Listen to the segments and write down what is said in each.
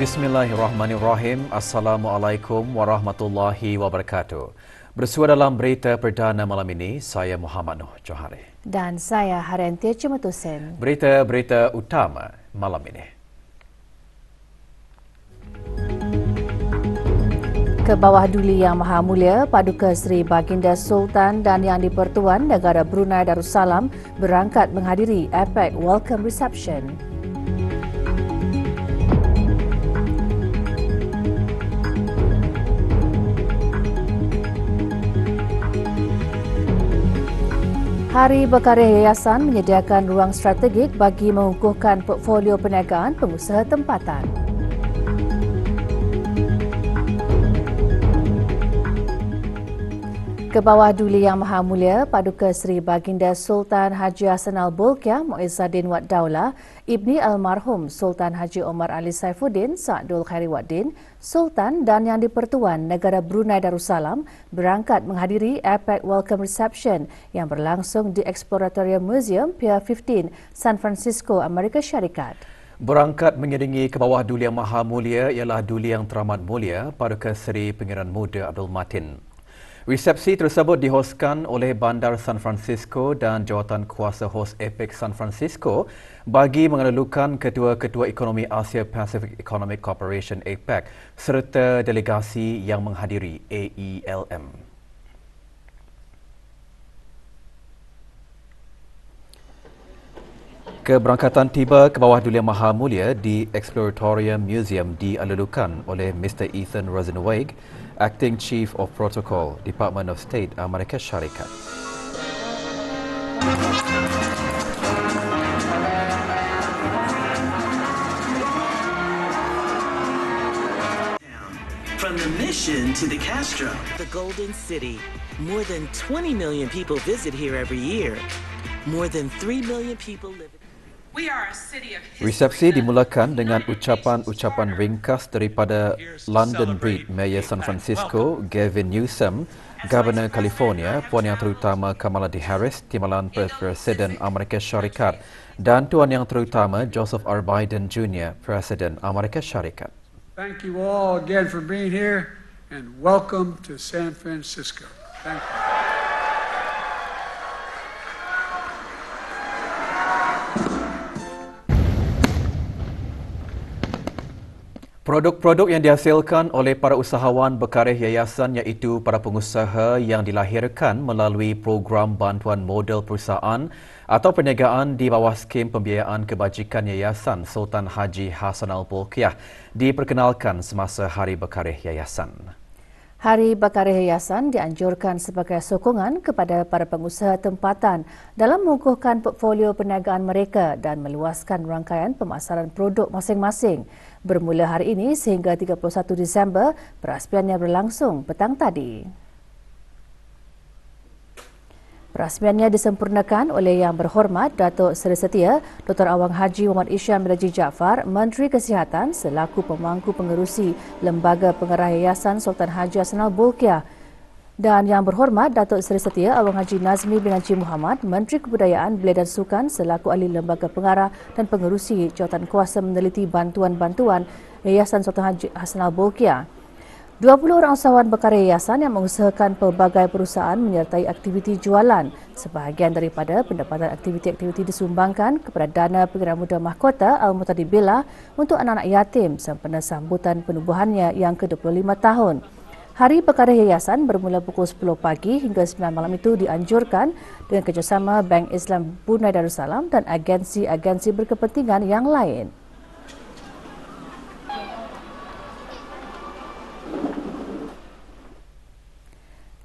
Bismillahirrahmanirrahim. Assalamualaikum warahmatullahi wabarakatuh. Bersua dalam berita perdana malam ini, saya Muhammad Noh Johari. Dan saya Haryantia Cematusen. Berita-berita utama malam ini. Ke bawah Duli Yang Maha Mulia, Paduka Seri Baginda Sultan dan Yang di-Pertuan Negara Brunei Darussalam berangkat menghadiri APEC Welcome Reception. Hari Berkarya Yayasan menyediakan ruang strategik bagi mengukuhkan portfolio perniagaan pengusaha tempatan. Ke bawah Duli Yang Maha Mulia, Paduka Seri Baginda Sultan Haji Hassanal Bolkiah Muizzaddin Wad Daulah, Ibni Almarhum Sultan Haji Omar Ali Saifuddin Sa'dul Khairi Waddin, Sultan dan Yang di-Pertuan Negara Brunei Darussalam berangkat menghadiri APEC Welcome Reception yang berlangsung di Exploratorium Museum Pier 15, San Francisco, Amerika Syarikat. Berangkat mengiringi ke bawah Duli Yang Maha Mulia ialah Duli Yang Teramat Mulia Paduka Seri Pangeran Muda Abdul Matin. Resepsi tersebut dihoskan oleh Bandar San Francisco dan Jawatan Kuasa Hos APEC San Francisco bagi mengelukan Ketua-Ketua Ekonomi Asia Pacific Economic Cooperation APEC serta delegasi yang menghadiri AELM. Keberangkatan tiba ke bawah Duli Yang Maha Mulia di Exploratorium Museum dialulukan oleh Mr. Ethan Rosenweig, Acting Chief of Protocol, Department of State, Amerika Syarikat. From the Mission to the Castro, the Golden City. More than 20 million people visit here every year. More than 3 million people live in... Resepsi dimulakan dengan ucapan-ucapan ringkas daripada London Breed Mayor San Francisco, Gavin Newsom, Governor California, Puan Yang Terutama Kamala Harris, Timbalan Presiden Amerika Syarikat dan Tuan Yang Terutama Joseph R. Biden Jr., Presiden Amerika Syarikat. Thank you all again for being here and welcome to San Francisco. Thank you. Produk-produk yang dihasilkan oleh para usahawan berkarya yayasan iaitu para pengusaha yang dilahirkan melalui program bantuan modal perusahaan atau perniagaan di bawah skim pembiayaan kebajikan Yayasan Sultan Haji Hassanal Bolkiah diperkenalkan semasa Hari Berkarya Yayasan. Hari Berkarya Yayasan dianjurkan sebagai sokongan kepada para pengusaha tempatan dalam mengukuhkan portfolio perniagaan mereka dan meluaskan rangkaian pemasaran produk masing-masing. Bermula hari ini sehingga 31 Disember, perasmiannya berlangsung petang tadi. Perasmiannya disempurnakan oleh Yang Berhormat Datuk Seri Setia Dr. Awang Haji Muhammad Isham bin Haji Jaafar, Menteri Kesihatan selaku pemangku pengerusi Lembaga Pengarah Yayasan Sultan Haji Hassanal Bolkiah dan Yang Berhormat Datuk Seri Setia Awang Haji Nazmi bin Haji Muhammad, Menteri Kebudayaan, Belia dan Sukan selaku ahli Lembaga Pengarah dan pengerusi Jawatan Kuasa meneliti bantuan-bantuan Yayasan Sultan Haji Hassanal Bolkiah. 20 orang usahawan berkarya yayasan yang mengusahakan pelbagai perusahaan menyertai aktiviti jualan. Sebahagian daripada pendapatan aktiviti-aktiviti disumbangkan kepada Dana Pangeran Muda Mahkota Al-Muhtadi Billah untuk anak-anak yatim sempena sambutan penubuhannya yang ke-25 tahun. Hari Berkarya Yayasan bermula pukul 10 pagi hingga 9 malam itu dianjurkan dengan kerjasama Bank Islam Brunei Darussalam dan agensi-agensi berkepentingan yang lain.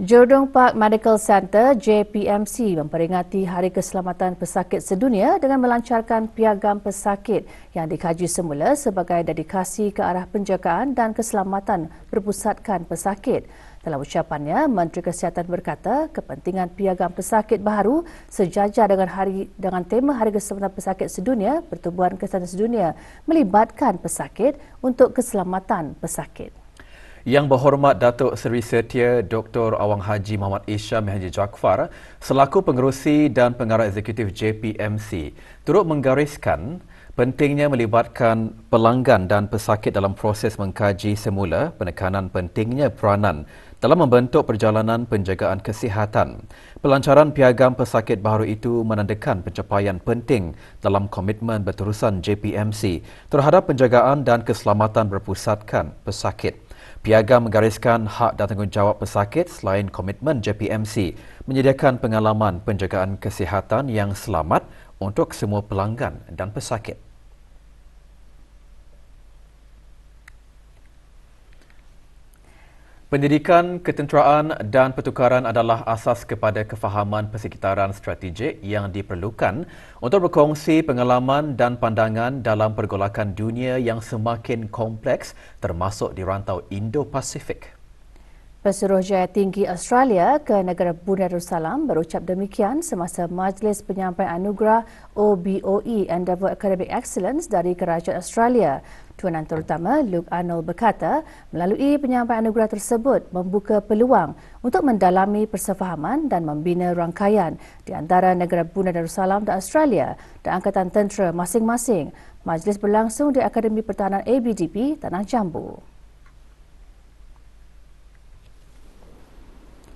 Jurdong Park Medical Center JPMC memperingati Hari Keselamatan Pesakit Sedunia dengan melancarkan piagam pesakit yang dikaji semula sebagai dedikasi ke arah penjagaan dan keselamatan berpusatkan pesakit. Dalam ucapannya, Menteri Kesihatan berkata kepentingan piagam pesakit baharu sejajar dengan tema Hari Keselamatan Pesakit Sedunia, Pertubuhan Kesihatan Sedunia melibatkan pesakit untuk keselamatan pesakit. Yang Berhormat Datuk Seri Setia Dr. Awang Haji Muhammad Isham bin Haji Jaafar selaku pengerusi dan pengarah eksekutif JPMC turut menggariskan Pentingnya melibatkan pelanggan dan pesakit dalam proses mengkaji semula penekanan pentingnya peranan dalam membentuk perjalanan penjagaan kesihatan. Pelancaran piagam pesakit baru itu menandakan pencapaian penting dalam komitmen berterusan JPMC terhadap penjagaan dan keselamatan berpusatkan pesakit. Piagam menggariskan hak dan tanggungjawab pesakit selain komitmen JPMC menyediakan pengalaman penjagaan kesihatan yang selamat untuk semua pelanggan dan pesakit. Pendidikan, ketenteraan dan pertukaran adalah asas kepada kefahaman persekitaran strategik yang diperlukan untuk berkongsi pengalaman dan pandangan dalam pergolakan dunia yang semakin kompleks termasuk di rantau Indo-Pasifik. Pesuruhjaya Tinggi Australia ke negara Brunei Darussalam berucap demikian semasa Majlis Penyampaian Anugerah OBOE Endeavour Academic Excellence dari Kerajaan Australia. Tuanan terutama Luke Arnold berkata, melalui penyampaian anugerah tersebut membuka peluang untuk mendalami persefahaman dan membina rangkaian di antara negara Brunei Darussalam dan Australia dan Angkatan Tentera masing-masing. Majlis berlangsung di Akademi Pertahanan ABDP, Tanah Jambu.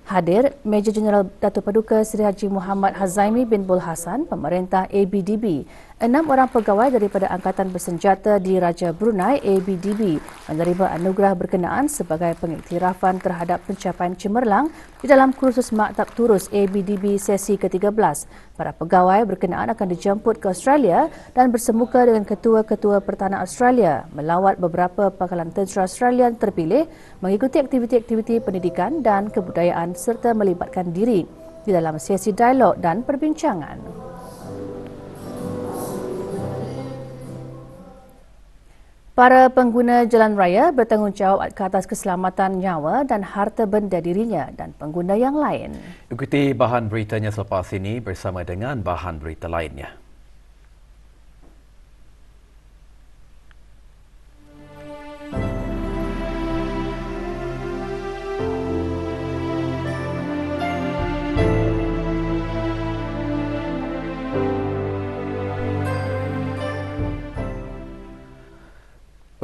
Hadir Major Jeneral Datuk Paduka Seri Haji Muhammad Hazaimi bin Bul Hassan, Pemerintah ABDB. 6 orang pegawai daripada Angkatan Bersenjata di Raja Brunei ABDB menerima anugerah berkenaan sebagai pengiktirafan terhadap pencapaian cemerlang di dalam kursus Maktab Turus ABDB sesi ke-13. Para pegawai berkenaan akan dijemput ke Australia dan bersemuka dengan ketua-ketua pertahanan Australia, melawat beberapa pangkalan tentera Australia terpilih, mengikuti aktiviti-aktiviti pendidikan dan kebudayaan serta melibatkan diri di dalam sesi dialog dan perbincangan. Para pengguna jalan raya bertanggungjawab ke atas keselamatan nyawa dan harta benda dirinya dan pengguna yang lain. Ikuti bahan beritanya selepas ini bersama dengan bahan berita lainnya.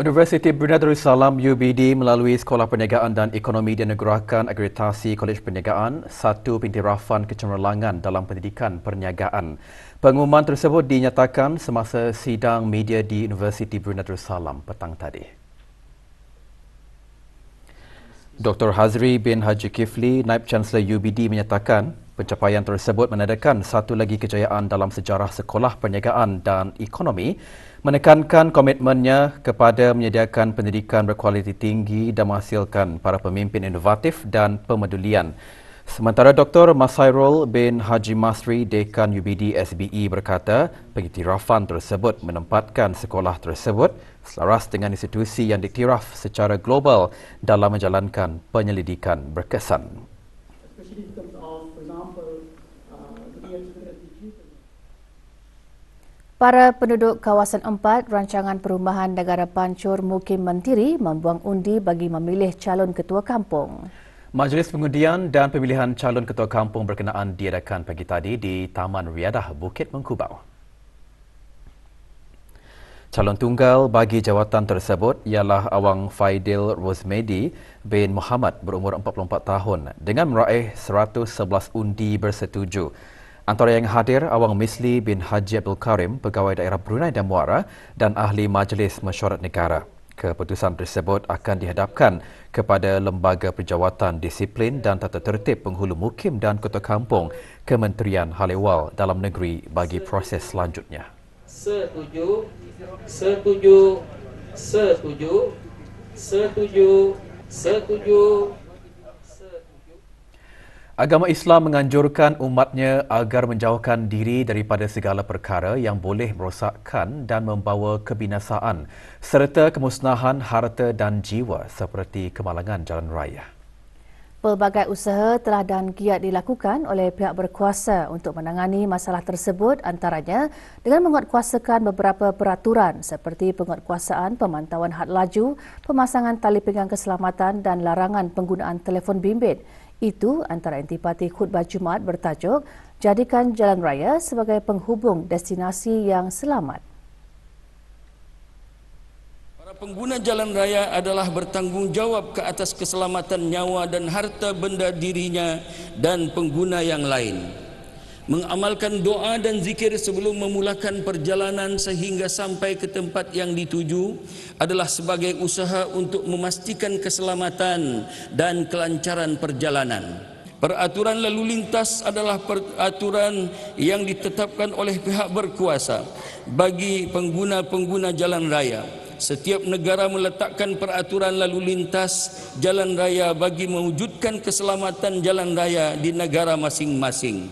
Universiti Brunei Darussalam UBD melalui Sekolah Perniagaan dan Ekonomi dianugerahkan akreditasi Kolej Perniagaan satu pengiktirafan kecemerlangan dalam pendidikan perniagaan. Pengumuman tersebut dinyatakan semasa sidang media di Universiti Brunei Darussalam petang tadi. Dr. Hazri bin Haji Kifli, Naib Chancellor UBD menyatakan pencapaian tersebut menandakan satu lagi kejayaan dalam sejarah Sekolah Perniagaan dan Ekonomi, menekankan komitmennya kepada menyediakan pendidikan berkualiti tinggi dan menghasilkan para pemimpin inovatif dan pemedulian. Sementara Dr. Masairul bin Haji Masri, Dekan UBD SBE berkata, pengiktirafan tersebut menempatkan sekolah tersebut selaras dengan institusi yang diktiraf secara global dalam menjalankan penyelidikan berkesan. Para penduduk kawasan 4 Rancangan Perumahan Negara Pancur Mukim Mentiri membuang undi bagi memilih calon ketua kampung. Majlis pengundian dan pemilihan calon ketua kampung berkenaan diadakan pagi tadi di Taman Riadah Bukit Mengkubau. Calon tunggal bagi jawatan tersebut ialah Awang Faidil Rosmedi bin Muhammad berumur 44 tahun dengan meraih 111 undi bersetuju. Antara yang hadir, Awang Misli bin Haji Abdul Karim, Pegawai Daerah Brunei dan Muara dan Ahli Majlis Mesyuarat Negara. Keputusan tersebut akan dihadapkan kepada Lembaga Perjawatan Disiplin dan Tata Tertib Penghulu Mukim dan Ketua Kampung Kementerian Hal Ehwal Dalam Negeri bagi proses selanjutnya. Setuju, setuju, setuju, setuju, setuju. Agama Islam menganjurkan umatnya agar menjauhkan diri daripada segala perkara yang boleh merosakkan dan membawa kebinasaan serta kemusnahan harta dan jiwa seperti kemalangan jalan raya. Pelbagai usaha telah dan giat dilakukan oleh pihak berkuasa untuk menangani masalah tersebut, antaranya dengan menguatkuasakan beberapa peraturan seperti penguatkuasaan pemantauan had laju, pemasangan tali pinggang keselamatan dan larangan penggunaan telefon bimbit. Itu antara intipati khutbah Jumaat bertajuk Jadikan Jalan Raya sebagai penghubung destinasi yang selamat. pengguna jalan raya adalah bertanggungjawab ke atas keselamatan nyawa dan harta benda dirinya dan pengguna yang lain. Mengamalkan doa dan zikir sebelum memulakan perjalanan sehingga sampai ke tempat yang dituju adalah sebagai usaha untuk memastikan keselamatan dan kelancaran perjalanan. Peraturan lalu lintas adalah peraturan yang ditetapkan oleh pihak berkuasa bagi pengguna-pengguna jalan raya. Setiap negara meletakkan peraturan lalu lintas jalan raya bagi mewujudkan keselamatan jalan raya di negara masing-masing.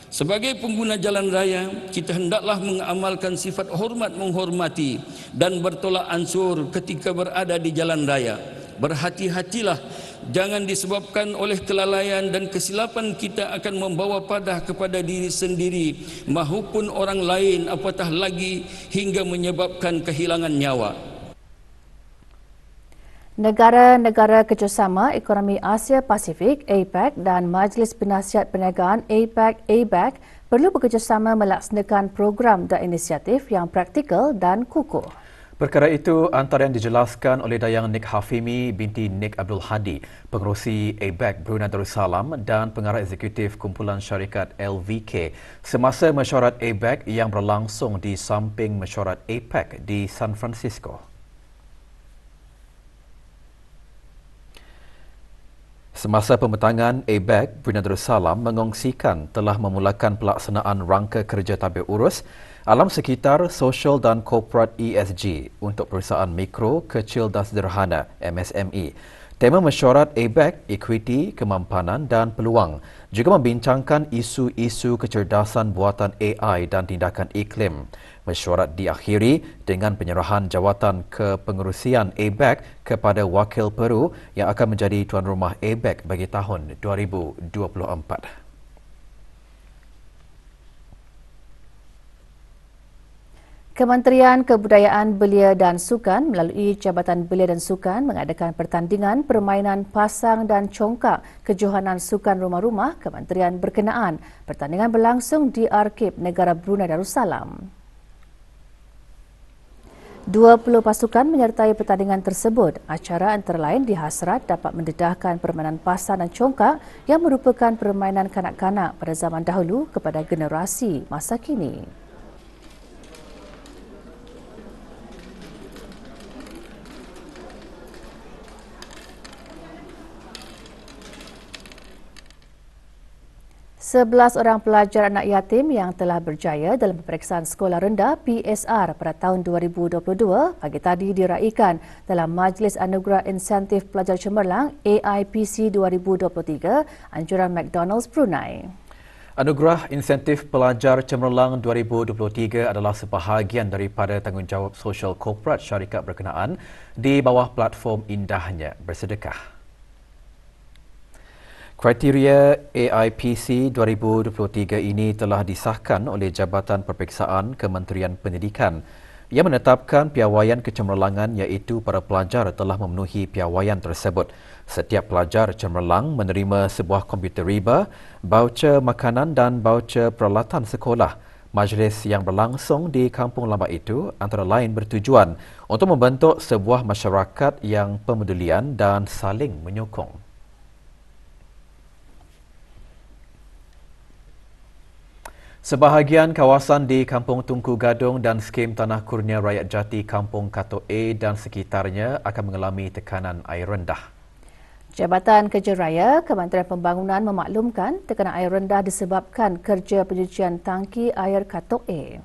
Sebagai pengguna jalan raya, kita hendaklah mengamalkan sifat hormat menghormati dan bertolak ansur ketika berada di jalan raya. Berhati-hatilah, jangan disebabkan oleh kelalaian dan kesilapan kita akan membawa padah kepada diri sendiri maupun orang lain, apatah lagi hingga menyebabkan kehilangan nyawa. Negara-negara Kerjasama Ekonomi Asia Pasifik (APEC) dan Majlis Penasihat Perniagaan APEC perlu bekerjasama melaksanakan program dan inisiatif yang praktikal dan kukuh. Perkara itu antara yang dijelaskan oleh Dayang Nik Hafimi binti Nik Abdul Hadi, Pengerusi APEC Brunei Darussalam dan Pengarah Eksekutif Kumpulan Syarikat LVK semasa mesyuarat APEC yang berlangsung di samping mesyuarat APEC di San Francisco. Semasa pembentangan, APEC Brunei Darussalam mengongsikan telah memulakan pelaksanaan rangka kerja tabir urus alam sekitar, sosial dan korporat ESG untuk perusahaan mikro, kecil dan sederhana MSME. Tema mesyuarat APEC, Equity, Kemampanan dan Peluang juga membincangkan isu-isu kecerdasan buatan AI dan tindakan iklim. Mesyuarat diakhiri dengan penyerahan jawatan kepengerusian APEC kepada Wakil Peru yang akan menjadi tuan rumah APEC bagi tahun 2024. Kementerian Kebudayaan, Belia dan Sukan melalui Jabatan Belia dan Sukan mengadakan pertandingan permainan pasang dan congkak kejohanan sukan rumah-rumah kementerian berkenaan. Pertandingan berlangsung di Arkib Negara Brunei Darussalam. 20 pasukan menyertai pertandingan tersebut. Acara antara lain dihasrat dapat mendedahkan permainan pasang dan congkak yang merupakan permainan kanak-kanak pada zaman dahulu kepada generasi masa kini. Sebelas orang pelajar anak yatim yang telah berjaya dalam peperiksaan sekolah rendah PSR pada tahun 2022 pagi tadi diraikan dalam Majlis Anugerah Insentif Pelajar Cemerlang AIPC 2023 anjuran McDonald's Brunei. Anugerah Insentif Pelajar Cemerlang 2023 adalah sebahagian daripada tanggungjawab sosial korporat syarikat berkenaan di bawah platform Indahnya Bersedekah. Kriteria AIPC 2023 ini telah disahkan oleh Jabatan Perperiksaan Kementerian Pendidikan yang menetapkan piawaian kecemerlangan iaitu para pelajar telah memenuhi piawaian tersebut. Setiap pelajar cemerlang menerima sebuah komputer riba, baucer makanan dan baucer peralatan sekolah. Majlis yang berlangsung di Kampung Lama itu antara lain bertujuan untuk membentuk sebuah masyarakat yang pemedulian dan saling menyokong. Sebahagian kawasan di Kampung Tunku Gadong dan skim Tanah Kurnia Rakyat Jati Kampung Katok A dan sekitarnya akan mengalami tekanan air rendah. Jabatan Kerja Raya Kementerian Pembangunan memaklumkan tekanan air rendah disebabkan kerja pencucian tangki air Katok A.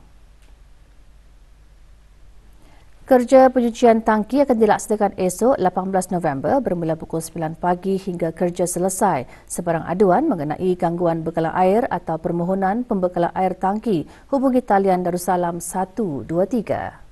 Kerja pencucian tangki akan dilaksanakan esok 18 November bermula pukul 9 pagi hingga kerja selesai. Sebarang aduan mengenai gangguan bekalan air atau permohonan pembekalan air tangki, hubungi talian Darussalam 123.